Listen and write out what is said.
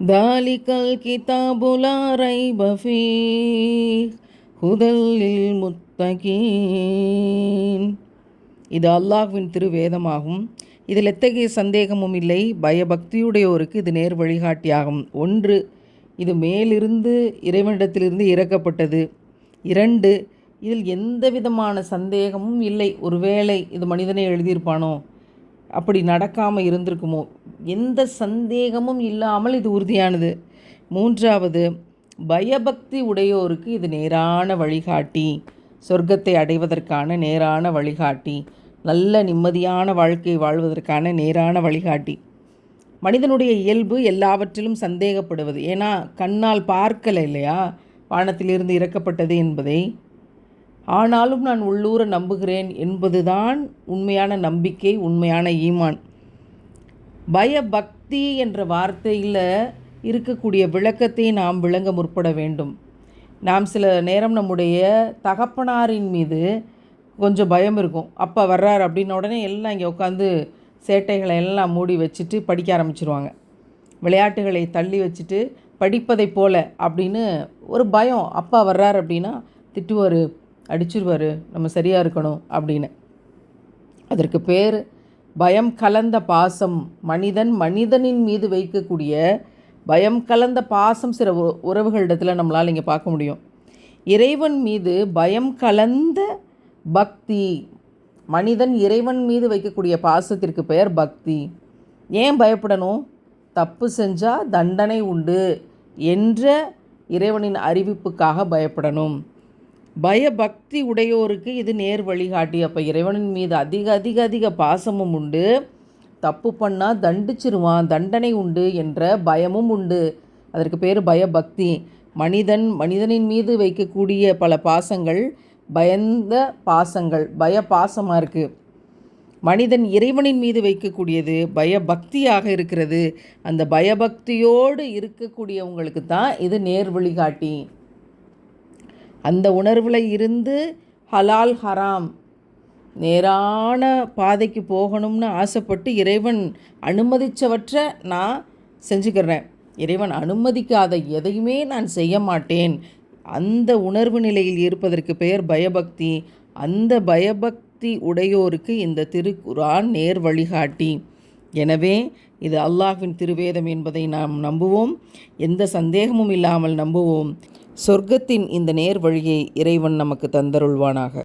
தாலிகல் கிதாபு லா ரைப ஃபீஹ் ஹுதல் லில் முத்தகீன். இது அல்லாஹ்வின் திருவேதமாகும். இதில் எத்தகைய சந்தேகமும் இல்லை. பயபக்தியுடையோருக்கு இது நேர் வழிகாட்டியாகும். 1, இது மேலிருந்து இறைவனிடத்திலிருந்து இறக்கப்பட்டது. 2, இதில் எந்த விதமான சந்தேகமும் இல்லை. ஒருவேளை இது மனிதனை எழுதியிருப்பானோ, அப்படி நடக்காமல் இருந்திருக்குமோ, எந்த சந்தேகமும் இல்லாமல் இது உறுதியானது. 3வது, பயபக்தி உடையோருக்கு இது நேரான வழிகாட்டி, சொர்க்கத்தை அடைவதற்கான நேரான வழிகாட்டி, நல்ல நிம்மதியான வாழ்க்கை வாழ்வதற்கான நேரான வழிகாட்டி. மனிதனுடைய இயல்பு எல்லாவற்றிலும் சந்தேகப்படுவது. ஏன்னா கண்ணால் பார்க்கலை இல்லையா வானத்திலிருந்து இறக்கப்பட்டது என்பதை. ஆனாலும் நான் உள்ளூர நம்புகிறேன் என்பதுதான் உண்மையான நம்பிக்கை, உண்மையான ஈமான். பயபக்தி என்ற வார்த்தையில் இருக்கக்கூடிய விளக்கத்தை நாம் விளங்க முற்பட வேண்டும். நாம் சில நேரம் நம்முடைய தகப்பனாரின் மீது கொஞ்சம் பயம் இருக்கும். அப்பா வர்றார் அப்படின்ன உடனே எல்லாம் இங்கே உட்காந்து சேட்டைகளை எல்லாம் மூடி வச்சுட்டு படிக்க ஆரம்பிச்சிருவாங்க. விளையாட்டுகளை தள்ளி வச்சுட்டு படிப்பதை போல அப்படின்னு ஒரு பயம். அப்பா வர்றார் அப்படின்னா திட்டுவார், அடிச்சிருவார், நம்ம சரியாக இருக்கணும் அப்படின்னு. அதற்கு பேர் பயம் கலந்த பாசம். மனிதனின் மீது வைக்கக்கூடிய பயம் கலந்த பாசம் சில உறவுகளிடத்தில் நம்மளால் இங்கே பார்க்க முடியும். இறைவன் மீது பயம் கலந்த பக்தி. மனிதன் இறைவன் மீது வைக்கக்கூடிய பாசத்திற்கு பெயர் பக்தி. ஏன் பயப்படணும்? தப்பு செஞ்சால் தண்டனை உண்டு என்ற இறைவனின் அறிவிப்புக்காக பயப்படணும். பயபக்தி உடையோருக்கு இது நேர் வழிகாட்டி. அப்போ இறைவனின் மீது அதிக பாசமும் உண்டு. தப்பு பண்ணால் தண்டிச்சிருவான், தண்டனை உண்டு என்ற பயமும் உண்டு. அதற்கு பேர் பயபக்தி. மனிதனின் மீது வைக்கக்கூடிய பல பாசங்கள் பயந்த பாசங்கள், பயபாசமாக இருக்குது. மனிதன் இறைவனின் மீது வைக்கக்கூடியது பயபக்தியாக இருக்கிறது. அந்த பயபக்தியோடு இருக்கக்கூடியவங்களுக்கு தான் இது நேர் வழிகாட்டி. அந்த உணர்வில் இருந்து ஹலால் ஹராம் நேரான பாதைக்கு போகணும்னு ஆசைப்பட்டு இறைவன் அனுமதித்தவற்றை நான் செஞ்சுக்கிறேன், இறைவன் அனுமதிக்காத எதையுமே நான் செய்ய மாட்டேன். அந்த உணர்வு நிலையில் இருப்பதற்கு பெயர் பயபக்தி. அந்த பயபக்தி உடையோருக்கு இந்த திருக்குர்ஆன் நேர் வழிகாட்டி. எனவே இது அல்லாஹ்வின் திருவேதம் என்பதை நாம் நம்புவோம். எந்த சந்தேகமும் இல்லாமல் நம்புவோம். சொர்க்கத்தின் இந்த நேர் வழியை இறைவன் நமக்கு தந்தருள்வானாக.